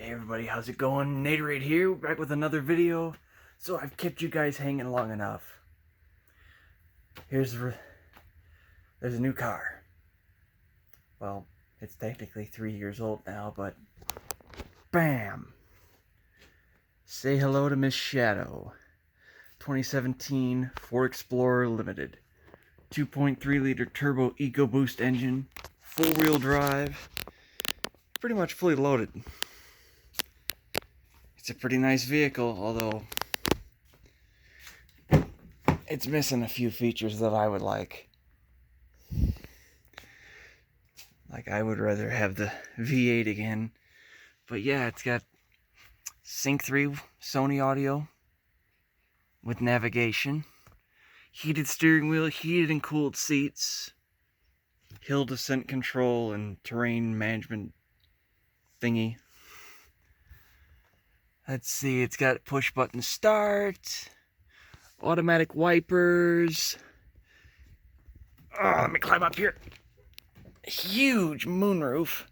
Hey everybody, how's it going? Naderade here, back with another video. So I've kept you guys hanging long enough. There's a new car. Well, it's technically 3 years old now, but bam! Say hello to Miss Shadow. 2017 Ford Explorer Limited. 2.3 liter turbo EcoBoost engine, 4-wheel drive, pretty much fully loaded. It's a pretty nice vehicle, although it's missing a few features that I would like. Like, I would rather have the V8 again. But yeah, it's got Sync 3 Sony audio with navigation, heated steering wheel, heated and cooled seats, hill descent control, and terrain management thingy. Let's see, it's got push button start, automatic wipers. Oh, let me climb up here. Huge moonroof.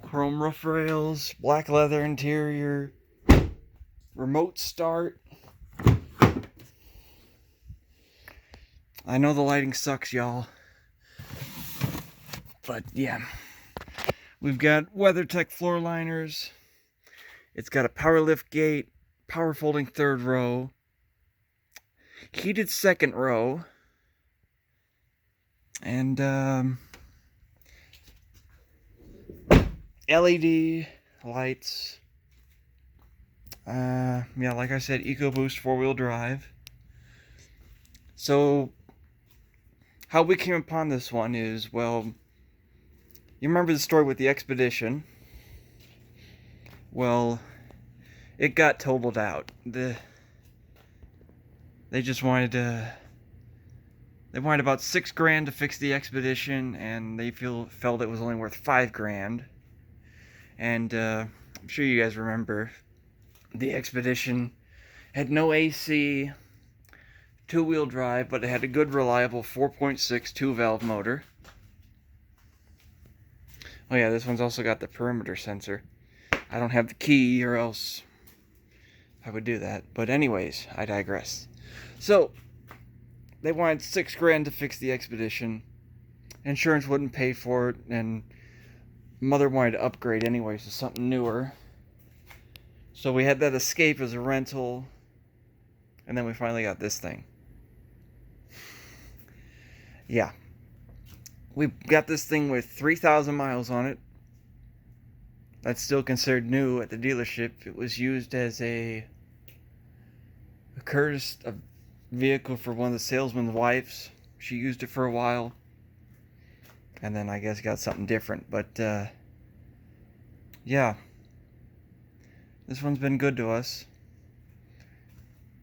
Chrome roof rails, black leather interior, remote start. I know the lighting sucks, y'all. But yeah. We've got WeatherTech floor liners. It's got a power lift gate, power folding third row, heated second row, and LED lights. Yeah, like I said, EcoBoost 4-wheel drive. So, how we came upon this one is, well, you remember the story with the Expedition? Well, it got totaled out. They just wanted they wanted about $6,000 to fix the Expedition, and they felt it was only worth $5,000. And I'm sure you guys remember the Expedition had no AC, 2-wheel drive, but it had a good, reliable 4.6 2-valve motor. Oh yeah, this one's also got the perimeter sensor. I don't have the key, or else I would do that. But anyways, I digress. So, they wanted $6,000 to fix the Expedition. Insurance wouldn't pay for it, and mother wanted to upgrade anyways to something newer. So we had that Escape as a rental, and then we finally got this thing. Yeah. We got this thing with 3,000 miles on it. That's still considered new at the dealership. It was used as a vehicle for one of the salesman's wives. She used it for a while, and then I guess got something different. But yeah, this one's been good to us.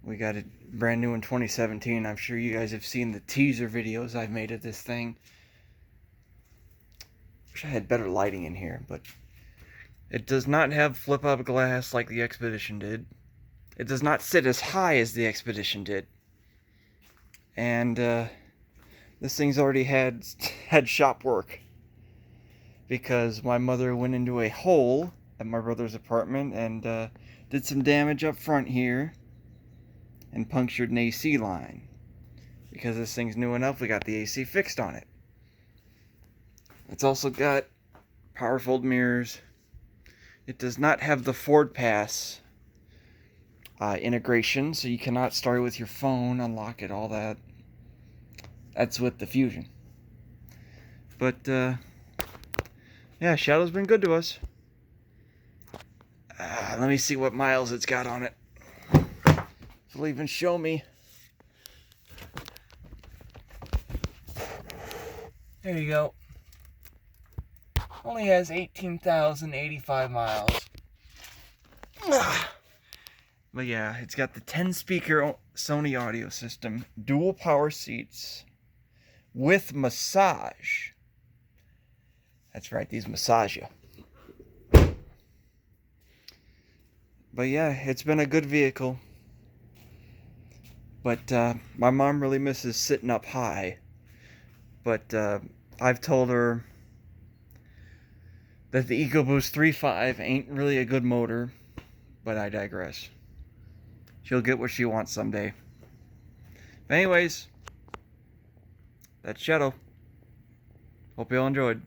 We got it brand new in 2017. I'm sure you guys have seen the teaser videos I've made of this thing. Wish I had better lighting in here, but it does not have flip-up glass like the Expedition did. It does not sit as high as the Expedition did. And this thing's already had shop work, because my mother went into a hole at my brother's apartment and did some damage up front here and punctured an AC line. Because this thing's new enough, we got the AC fixed on it. It's also got power fold mirrors. It does not have the Ford Pass integration, so you cannot start it with your phone, unlock it, all that. That's with the Fusion. But yeah, Shadow's been good to us. Let me see what miles it's got on it. It'll even show me. There you go. Only has 18,085 miles. But yeah, it's got the 10-speaker Sony audio system, dual power seats with massage. That's right, these massage you. But yeah, it's been a good vehicle. But my mom really misses sitting up high. But I've told her that the EcoBoost 3.5 ain't really a good motor, but I digress. She'll get what she wants someday. But anyways, that's Shadow. Hope you all enjoyed.